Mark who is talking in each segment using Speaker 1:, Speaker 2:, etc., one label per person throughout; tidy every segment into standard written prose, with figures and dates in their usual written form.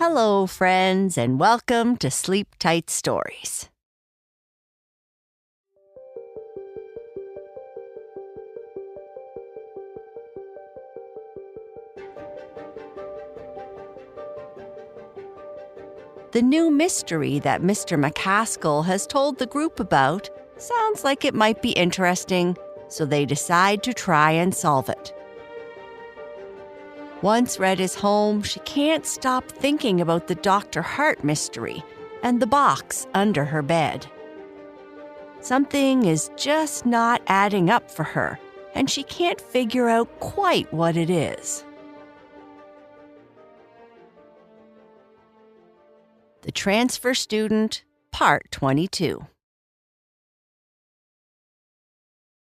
Speaker 1: Hello, friends, and welcome to Sleep Tight Stories. The new mystery that Mr. McCaskill has told the group about sounds like it might be interesting, so they decide to try and solve it. Once Red is home, she can't stop thinking about the Dr. Hart mystery and the box under her bed. Something is just not adding up for her, and she can't figure out quite what it is. The Transfer Student, Part 22.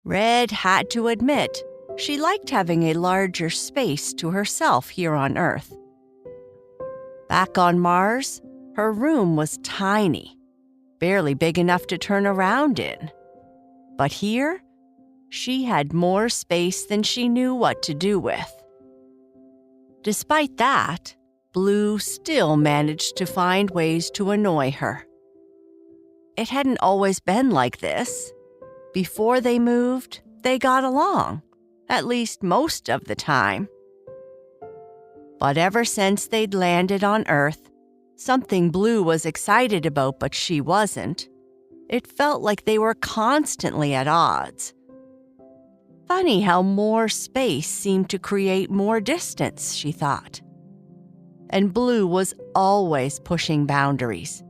Speaker 1: Red had to admit she liked having a larger space to herself here on Earth. Back on Mars, her room was tiny, barely big enough to turn around in. But here, she had more space than she knew what to do with. Despite that, Blue still managed to find ways to annoy her. It hadn't always been like this. Before they moved, they got along, at least most of the time. But ever since they'd landed on Earth, something Blue was excited about but she wasn't, it felt like they were constantly at odds. Funny how more space seemed to create more distance, she thought. And Blue was always pushing boundaries.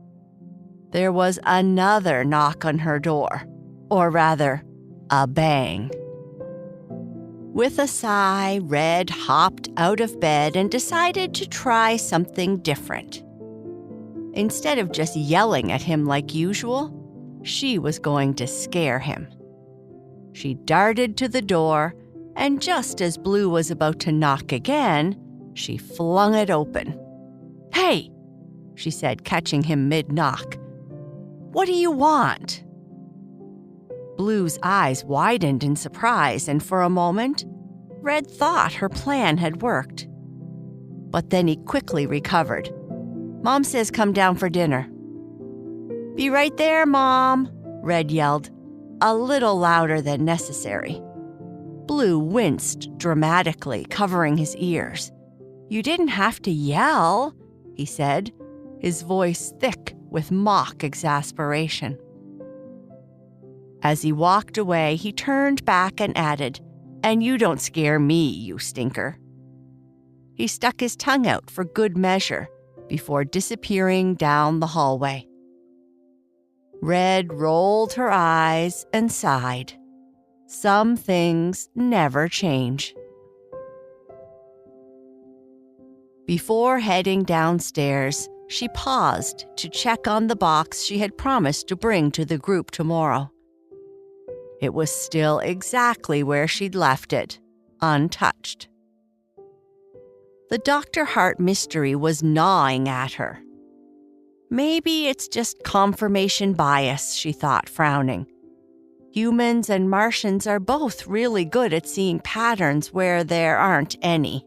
Speaker 1: There was another knock on her door, or rather, a bang. With a sigh, Red hopped out of bed and decided to try something different. Instead of just yelling at him like usual, she was going to scare him. She darted to the door, and just as Blue was about to knock again, she flung it open. "Hey," she said, catching him mid-knock. "What do you want?" Blue's eyes widened in surprise, and for a moment, Red thought her plan had worked. But then he quickly recovered. "Mom says come down for dinner." "Be right there, Mom," Red yelled, a little louder than necessary. Blue winced dramatically, covering his ears. "You didn't have to yell," he said, his voice thick with mock exasperation. As he walked away, he turned back and added, "And you don't scare me, you stinker." He stuck his tongue out for good measure before disappearing down the hallway. Red rolled her eyes and sighed. Some things never change. Before heading downstairs, she paused to check on the box she had promised to bring to the group tomorrow. It was still exactly where she'd left it, untouched. The Dr. Hart mystery was gnawing at her. Maybe it's just confirmation bias, she thought, frowning. Humans and Martians are both really good at seeing patterns where there aren't any.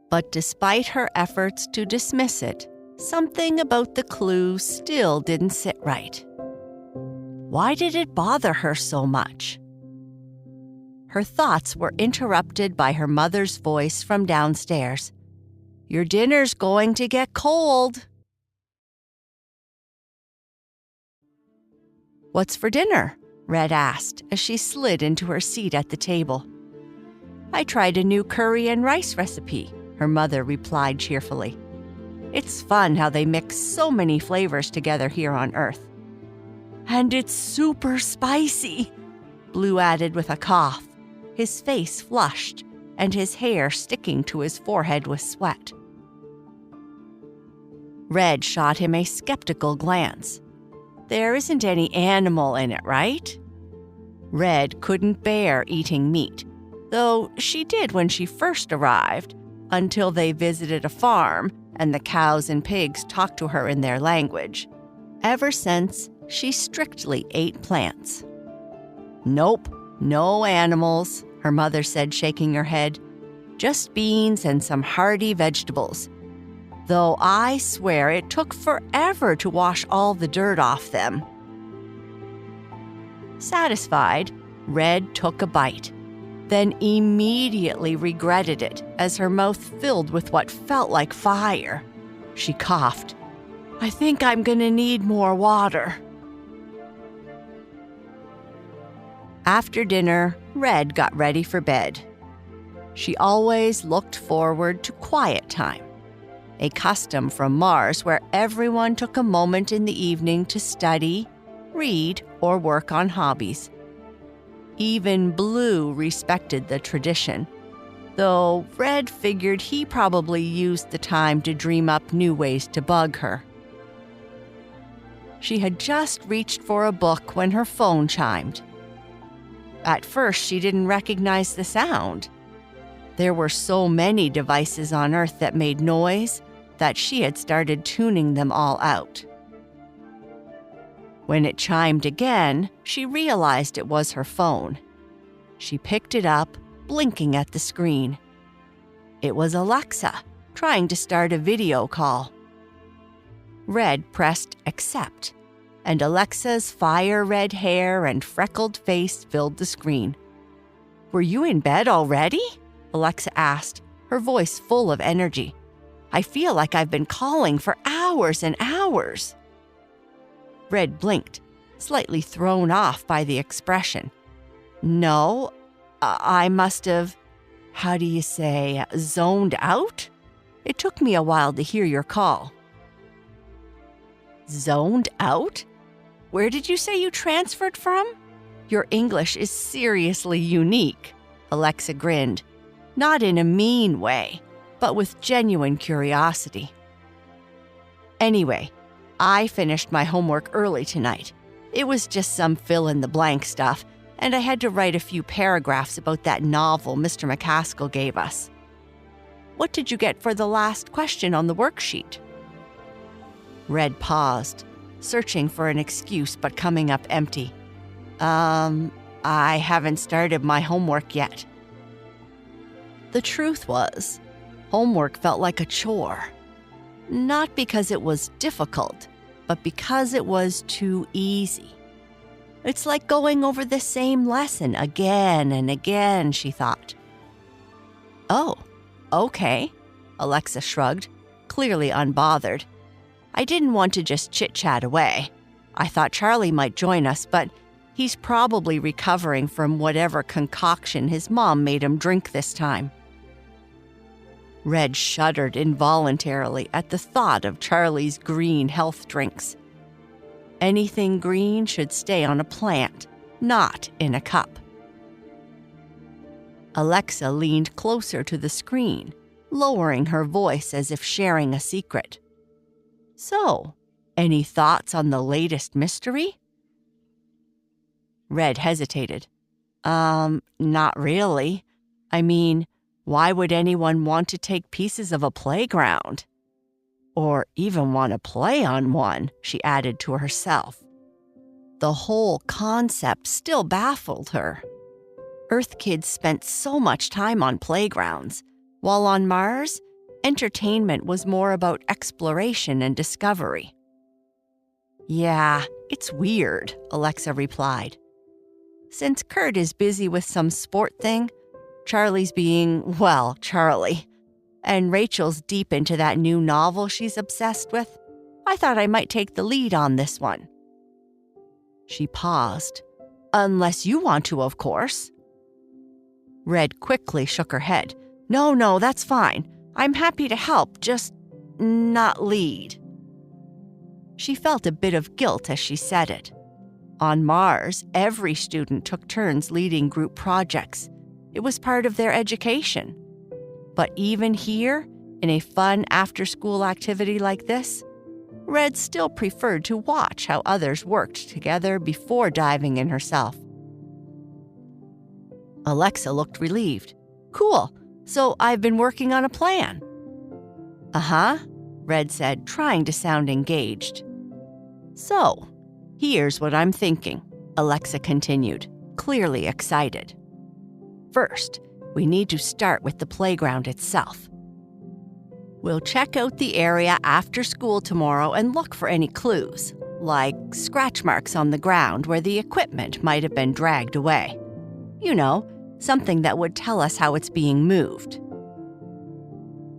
Speaker 1: But despite her efforts to dismiss it, something about the clue still didn't sit right. Why did it bother her so much? Her thoughts were interrupted by her mother's voice from downstairs. "Your dinner's going to get cold." "What's for dinner?" Red asked as she slid into her seat at the table. "I tried a new curry and rice recipe," her mother replied cheerfully. "It's fun how they mix so many flavors together here on Earth." "And it's super spicy," Blue added with a cough, his face flushed and his hair sticking to his forehead with sweat. Red shot him a skeptical glance. "There isn't any animal in it, right?" Red couldn't bear eating meat, though she did when she first arrived, until they visited a farm and the cows and pigs talked to her in their language. Ever since, she strictly ate plants. "Nope, no animals," her mother said, shaking her head. "Just beans and some hearty vegetables. though I swear it took forever to wash all the dirt off them." Satisfied, Red took a bite, then immediately regretted it as her mouth filled with what felt like fire. She coughed. "I think I'm gonna need more water." After dinner, Red got ready for bed. She always looked forward to quiet time, a custom from Mars where everyone took a moment in the evening to study, read, or work on hobbies. Even Blue respected the tradition, though Red figured he probably used the time to dream up new ways to bug her. She had just reached for a book when her phone chimed. At first, she didn't recognize the sound. There were so many devices on Earth that made noise that she had started tuning them all out. When it chimed again, she realized it was her phone. She picked it up, blinking at the screen. It was Alexa, trying to start a video call. Red pressed accept, and Alexa's fire-red hair and freckled face filled the screen. "Were you in bed already?" Alexa asked, her voice full of energy. "I feel like I've been calling for hours and hours." Red blinked, slightly thrown off by the expression. "No, I must have, how do you say, zoned out? It took me a while to hear your call." "Zoned out? Where did you say you transferred from? Your English is seriously unique," Alexa grinned, not in a mean way, but with genuine curiosity. "Anyway, I finished my homework early tonight. It was just some fill-in-the-blank stuff, and I had to write a few paragraphs about that novel Mr. McCaskill gave us." "What did you get for the last question on the worksheet?" Red paused, searching for an excuse but coming up empty. I haven't started my homework yet." The truth was, homework felt like a chore. Not because it was difficult, but because it was too easy. It's like going over the same lesson again and again, she thought. "Oh, okay," Alexa shrugged, clearly unbothered. "I didn't want to just chit-chat away. I thought Charlie might join us, but he's probably recovering from whatever concoction his mom made him drink this time." Red shuddered involuntarily at the thought of Charlie's green health drinks. Anything green should stay on a plant, not in a cup. Alexa leaned closer to the screen, lowering her voice as if sharing a secret. "So, any thoughts on the latest mystery?" Red hesitated. Not really. I mean, why would anyone want to take pieces of a playground? Or even want to play on one, she added to herself. The whole concept still baffled her. Earth kids spent so much time on playgrounds, while on Mars, entertainment was more about exploration and discovery. "Yeah, it's weird," Alexa replied. "Since Kurt is busy with some sport thing, Charlie's being, well, Charlie, and Rachel's deep into that new novel she's obsessed with, I thought I might take the lead on this one." She paused. "Unless you want to, of course." Red quickly shook her head. No, that's fine. I'm happy to help, just not lead." She felt a bit of guilt as she said it. On Mars, every student took turns leading group projects. It was part of their education. But even here, in a fun after-school activity like this, Red still preferred to watch how others worked together before diving in herself. Alexa looked relieved. "Cool, so I've been working on a plan." "Uh-huh," Red said, trying to sound engaged. "So, here's what I'm thinking," Alexa continued, clearly excited. "First, we need to start with the playground itself." We'll check out the area after school tomorrow and look for any clues, like scratch marks on the ground where the equipment might have been dragged away. You know, something that would tell us how it's being moved."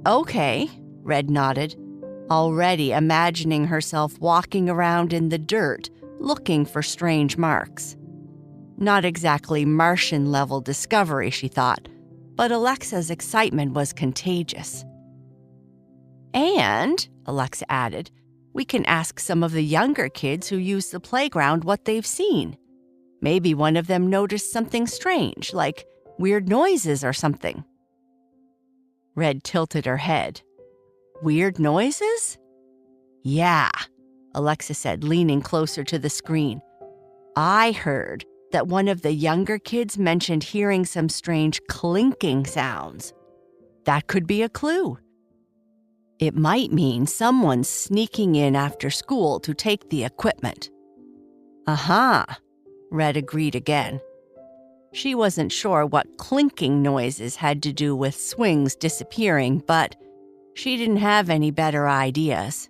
Speaker 1: "Okay," Red nodded, already imagining herself walking around in the dirt looking for strange marks. Not exactly Martian-level discovery, she thought, but Alexa's excitement was contagious. "And," Alexa added, "we can ask some of the younger kids who use the playground what they've seen. Maybe one of them noticed something strange, like weird noises or something." Red tilted her head. "Weird noises?" "Yeah," Alexa said, leaning closer to the screen. "I heard that one of the younger kids mentioned hearing some strange clinking sounds. That could be a clue. It might mean someone's sneaking in after school to take the equipment." "Uh-huh," Red agreed again. She wasn't sure what clinking noises had to do with swings disappearing, but she didn't have any better ideas.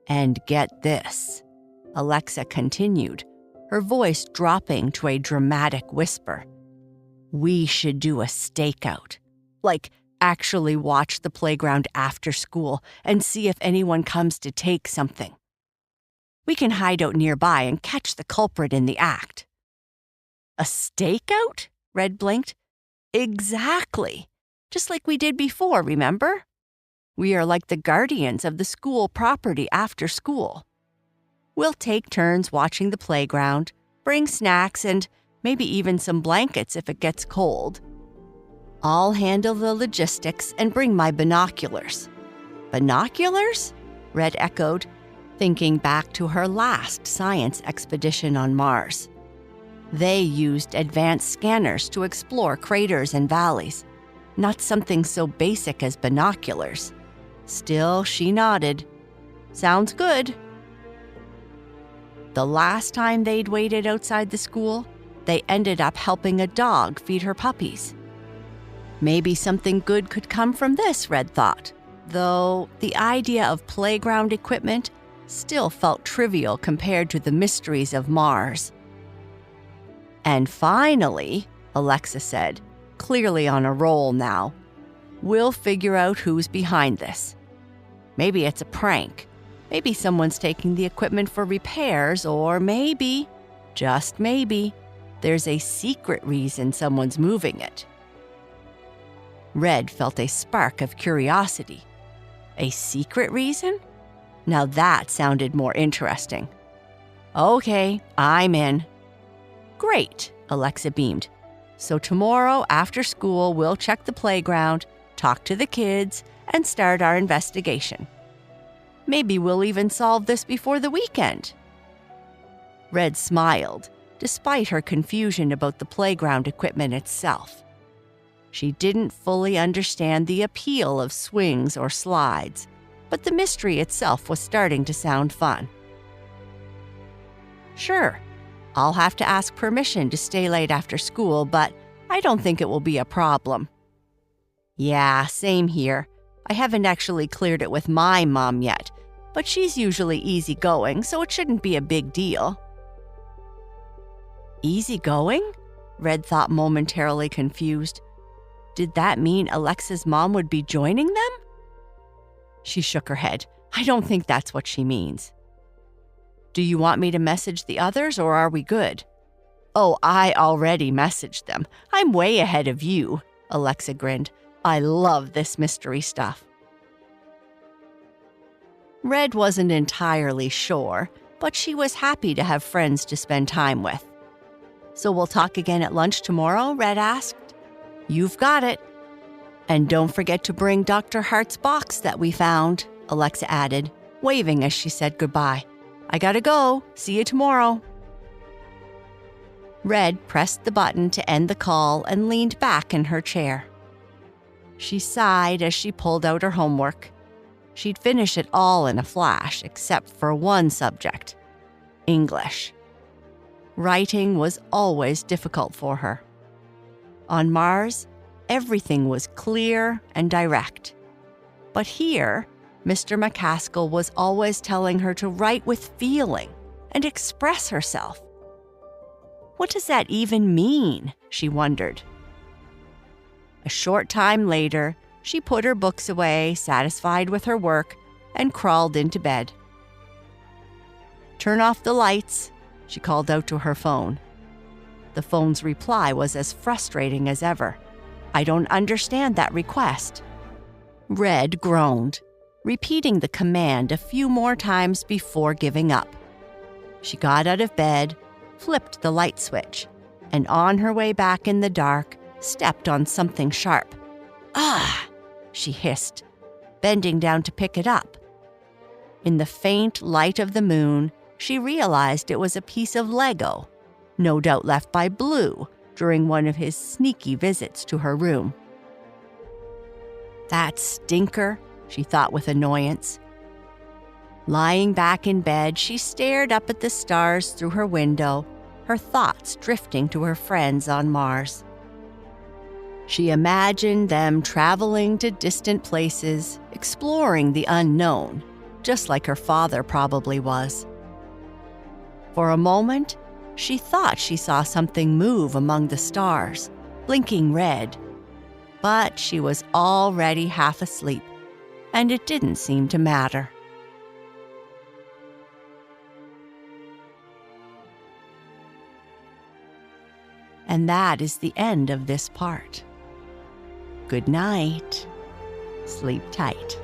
Speaker 1: "And get this," Alexa continued, her voice dropping to a dramatic whisper. "We should do a stakeout. Like, actually watch the playground after school and see if anyone comes to take something. We can hide out nearby and catch the culprit in the act." "A stakeout?" Red blinked. "Exactly. Just like we did before, remember? We are like the guardians of the school property after school. We'll take turns watching the playground, bring snacks, and maybe even some blankets if it gets cold. I'll handle the logistics and bring my binoculars." "Binoculars?" Red echoed, thinking back to her last science expedition on Mars. They used advanced scanners to explore craters and valleys, not something so basic as binoculars. Still, she nodded. "Sounds good." The last time they'd waited outside the school, they ended up helping a dog feed her puppies. Maybe something good could come from this, Red thought, though the idea of playground equipment still felt trivial compared to the mysteries of Mars. "And finally," Alexa said, clearly on a roll now, "we'll figure out who's behind this. Maybe it's a prank. Maybe someone's taking the equipment for repairs, or maybe, just maybe, there's a secret reason someone's moving it." Red felt a spark of curiosity. A secret reason? Now that sounded more interesting. "Okay, I'm in." "Great," Alexa beamed. "So tomorrow after school, we'll check the playground, talk to the kids, and start our investigation. Maybe we'll even solve this before the weekend." Red smiled, despite her confusion about the playground equipment itself. She didn't fully understand the appeal of swings or slides, but the mystery itself was starting to sound fun. "Sure, I'll have to ask permission to stay late after school, but I don't think it will be a problem." "Yeah, same here. I haven't actually cleared it with my mom yet, but she's usually easygoing, so it shouldn't be a big deal." Easygoing? Red thought, momentarily confused. Did that mean Alexa's mom would be joining them? She shook her head. "I don't think that's what she means." "Do you want me to message the others, or are we good?" "Oh, I already messaged them. I'm way ahead of you," Alexa grinned. "I love this mystery stuff." Red wasn't entirely sure, but she was happy to have friends to spend time with. "So we'll talk again at lunch tomorrow?" Red asked. "You've got it. And don't forget to bring Dr. Hart's box that we found," Alexa added, waving as she said goodbye. "I gotta go. See you tomorrow." Red pressed the button to end the call and leaned back in her chair. She sighed as she pulled out her homework. She'd finish it all in a flash, except for one subject: English. Writing was always difficult for her. On Mars, everything was clear and direct. But here, Mr. McCaskill was always telling her to write with feeling and express herself. What does that even mean? She wondered. A short time later, she put her books away, satisfied with her work, and crawled into bed. "Turn off the lights," she called out to her phone. The phone's reply was as frustrating as ever. "I don't understand that request." Red groaned, repeating the command a few more times before giving up. She got out of bed, flipped the light switch, and on her way back in the dark, stepped on something sharp. "Ah!" she hissed, bending down to pick it up. In the faint light of the moon, she realized it was a piece of Lego, no doubt left by Blue during one of his sneaky visits to her room. "That stinker," she thought with annoyance. Lying back in bed, she stared up at the stars through her window, her thoughts drifting to her friends on Mars. She imagined them traveling to distant places, exploring the unknown, just like her father probably was. For a moment, she thought she saw something move among the stars, blinking red. But she was already half asleep, and it didn't seem to matter. And that is the end of this part. Good night. Sleep tight.